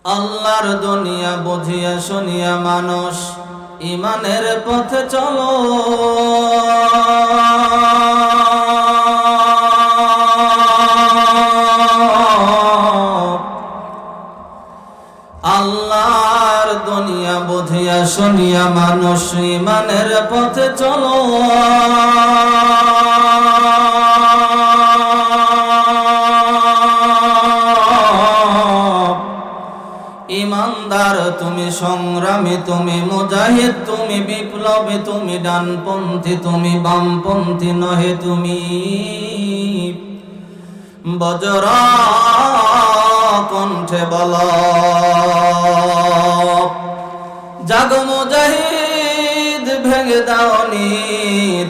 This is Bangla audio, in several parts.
আল্লাহর দুনিয়া বুঝিয়া শুনিয়া মানুষ ইমানের পথে চলো। আল্লাহর দুনিয়া বুঝিয়া শুনিয়া মানুষ ইমানের পথে চলো। ইমানদার তুমি, সংগ্রামী তুমি, মুজাহিদ তুমি, বিপ্লবী তুমি, ডানপন্থী তুমি, বামপন্থী নহে তুমি। বজ্র কণ্ঠে বল, জাগো মুজাহিদ ভেঙে দাও নীর,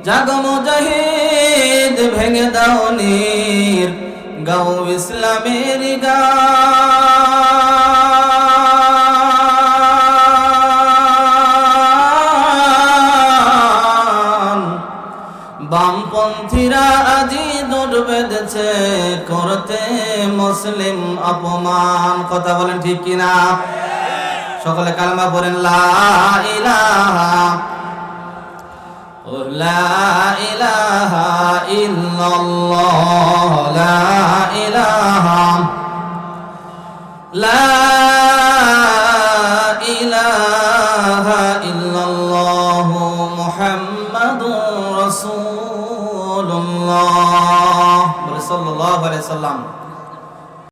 জাগো মুজাহিদ ভেঙে দাও নীর, গাও ইসলামের গান। বামপন্থীরা আজি দৌড় বেঁধেছে করতে মুসলিম অপমান। কথা বলেন ঠিক কিনা? সকলে কালেমা পড়েন, লা ইলাহা লা ইলাহা ইল্লাল্লাহ, লা ইলাহা লা